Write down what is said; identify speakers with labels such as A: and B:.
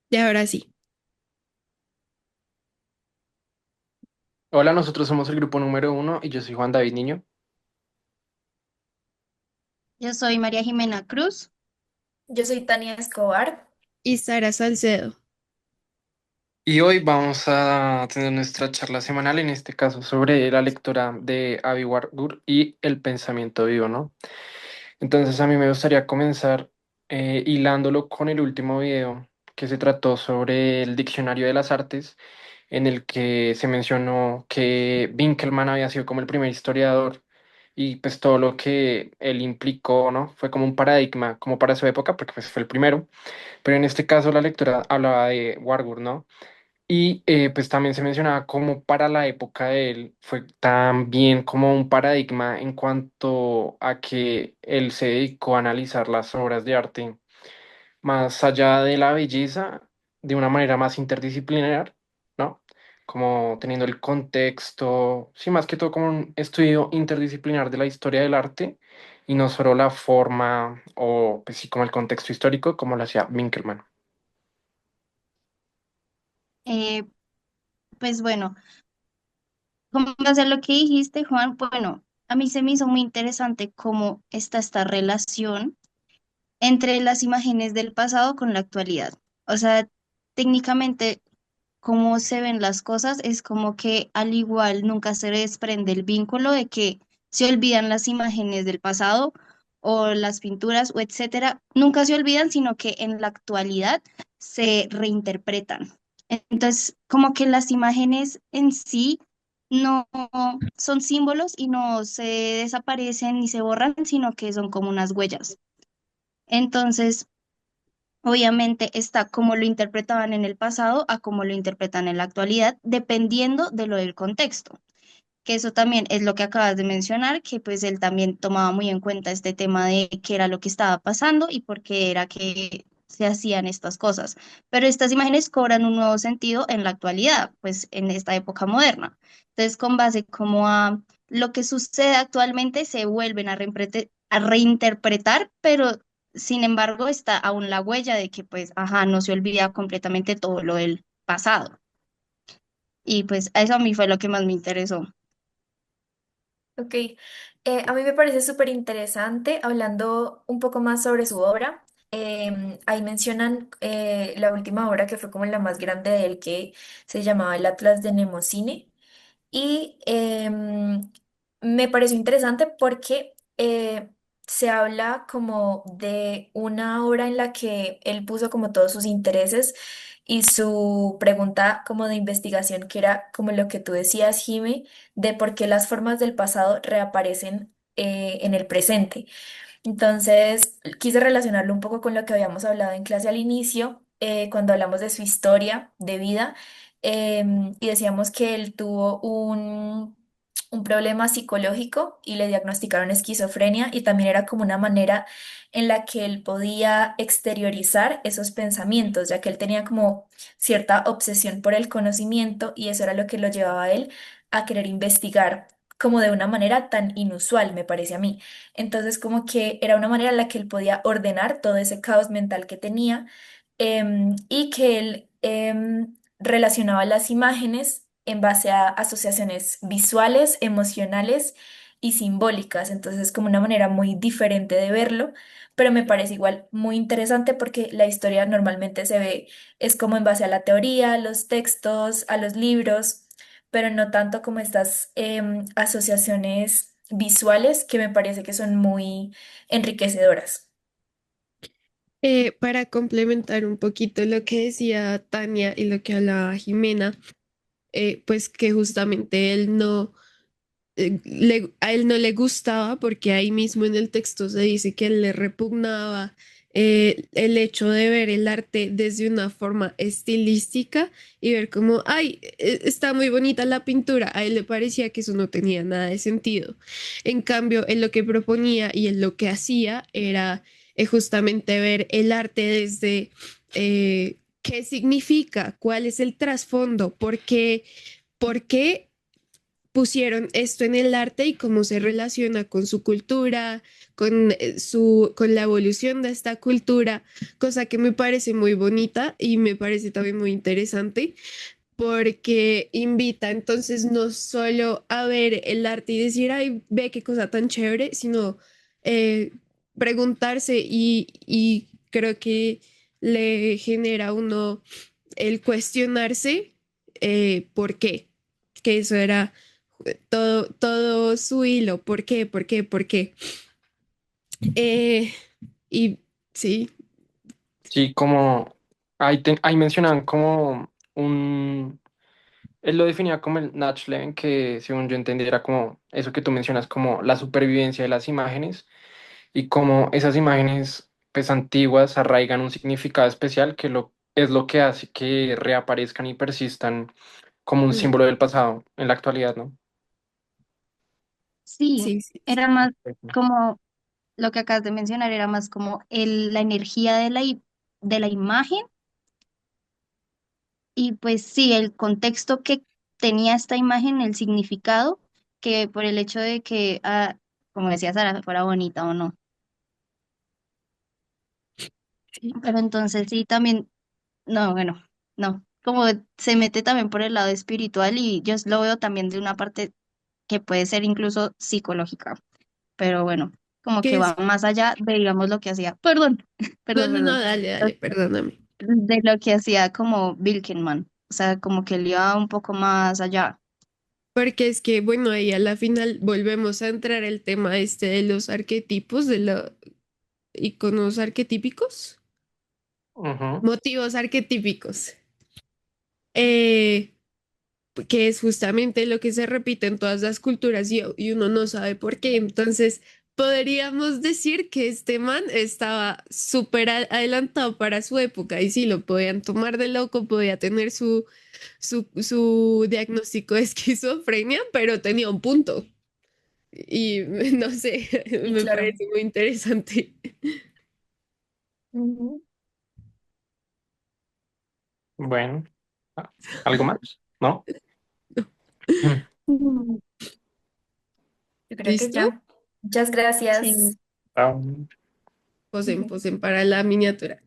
A: Y ahora sí,
B: Hola, nosotros somos el grupo número uno y yo soy Juan David Niño.
C: Yo soy María Jimena Cruz.
D: Yo soy Tania Escobar.
A: y Sara Salcedo.
B: Y hoy vamos a tener nuestra charla semanal, en este caso sobre la lectura de Abby Warburg y el pensamiento vivo, ¿no? Entonces a mí me gustaría comenzar hilándolo con el último video que se trató sobre el diccionario de las artes, en el que se mencionó que Winkelmann había sido como el primer historiador y pues todo lo que él implicó, ¿no? Fue como un paradigma, como para su época, porque pues fue el primero. Pero en este caso la lectura hablaba de Warburg, ¿no? Y pues también se mencionaba como para la época de él fue también como un paradigma en cuanto a que él se dedicó a analizar las obras de arte más allá de la belleza, de una manera más interdisciplinar, ¿no? Como teniendo el contexto, sí, más que todo como un estudio interdisciplinar de la historia del arte y no solo la forma o pues sí como el contexto histórico como lo hacía Winkelmann.
C: Eh, pues bueno, como base a lo que dijiste, Juan, bueno, a mí se me hizo muy interesante cómo está esta relación entre las imágenes del pasado con la actualidad. O sea, técnicamente, cómo se ven las cosas es como que al igual nunca se desprende el vínculo de que se olvidan las imágenes del pasado o las pinturas o etcétera, nunca se olvidan, sino que en la actualidad se reinterpretan. Entonces, como que las imágenes en sí no son símbolos y no se desaparecen ni se borran, sino que son como unas huellas. Entonces, obviamente está como lo interpretaban en el pasado a como lo interpretan en la actualidad, dependiendo de lo del contexto. Que eso también es lo que acabas de mencionar, que pues él también tomaba muy en cuenta este tema de qué era lo que estaba pasando y por qué era que se hacían estas cosas. Pero estas imágenes cobran un nuevo sentido en la actualidad, pues en esta época moderna. Entonces, con base como a lo que sucede actualmente, se vuelven a reinterpretar, pero sin embargo está aún la huella de que pues, ajá, no se olvida completamente todo lo del pasado. Y pues eso a mí fue lo que más me interesó.
D: Ok, a mí me parece súper interesante hablando un poco más sobre su obra. Ahí mencionan la última obra que fue como la más grande de él, que se llamaba El Atlas de Nemocine. Y me pareció interesante porque se habla como de una obra en la que él puso como todos sus intereses y su pregunta como de investigación, que era como lo que tú decías, Jime, de por qué las formas del pasado reaparecen en el presente. Entonces, quise relacionarlo un poco con lo que habíamos hablado en clase al inicio, cuando hablamos de su historia de vida, y decíamos que él tuvo un problema psicológico y le diagnosticaron esquizofrenia y también era como una manera en la que él podía exteriorizar esos pensamientos, ya que él tenía como cierta obsesión por el conocimiento y eso era lo que lo llevaba a él a querer investigar como de una manera tan inusual, me parece a mí. Entonces, como que era una manera en la que él podía ordenar todo ese caos mental que tenía, y que él relacionaba las imágenes en base a asociaciones visuales, emocionales y simbólicas. Entonces, es como una manera muy diferente de verlo, pero me parece igual muy interesante porque la historia normalmente se ve, es como en base a la teoría, a los textos, a los libros, pero no tanto como estas asociaciones visuales que me parece que son muy enriquecedoras.
A: Para complementar un poquito lo que decía Tania y lo que hablaba Jimena, pues que justamente él no, a él no le gustaba porque ahí mismo en el texto se dice que él le repugnaba el hecho de ver el arte desde una forma estilística y ver como, ay, está muy bonita la pintura. A él le parecía que eso no tenía nada de sentido. En cambio, él lo que proponía y él lo que hacía era justamente ver el arte desde qué significa, cuál es el trasfondo, por qué pusieron esto en el arte y cómo se relaciona con su cultura, con la evolución de esta cultura, cosa que me parece muy bonita y me parece también muy interesante porque invita entonces no solo a ver el arte y decir, ay, ve qué cosa tan chévere, sino eh, preguntarse y creo que le genera a uno el cuestionarse por qué, que eso era todo su hilo, ¿por qué, por qué, por qué? Eh, y sí,
B: Sí, como ahí mencionaban como él lo definía como el Natch Leven, que según yo entendí era como eso que tú mencionas, como la supervivencia de las imágenes y como esas imágenes pues antiguas arraigan un significado especial es lo que hace que reaparezcan y persistan como un
A: mm,
B: símbolo del pasado en la actualidad, ¿no?
C: Sí,
A: sí, sí, sí.
C: era más como lo que acabas de mencionar, era más como la energía de de la imagen y pues sí, el contexto que tenía esta imagen, el significado, que por el hecho de que, como decía Sara, fuera bonita o no.
A: Sí.
C: Pero entonces sí, también, no, bueno, no, como se mete también por el lado espiritual y yo lo veo también de una parte que puede ser incluso psicológica, pero bueno, como que
A: ¿Qué
C: va
A: es?
C: más allá de, digamos, lo que hacía, perdón,
A: No, no, no,
C: perdón,
A: dale, dale, perdóname.
C: de lo que hacía como Wilkenman, o sea, como que él iba un poco más allá.
A: Porque es que, bueno, ahí a la final volvemos a entrar el tema este de los arquetipos, de los iconos arquetípicos,
B: Ujú.
A: motivos arquetípicos, eh, que es justamente lo que se repite en todas las culturas y uno no sabe por qué. Entonces, podríamos decir que este man estaba súper adelantado para su época y sí, lo podían tomar de loco, podía tener su diagnóstico de esquizofrenia, pero tenía un punto. Y no sé,
D: Y
A: me
D: claro.
A: parece muy interesante.
D: Ujú.
B: Bueno, ¿algo más? ¿No? Mm.
C: Mm,
D: Yo creo que
A: ¿Listo?
D: ya. Muchas gracias.
C: sí.
B: Ah,
A: Posen, posen para la miniatura.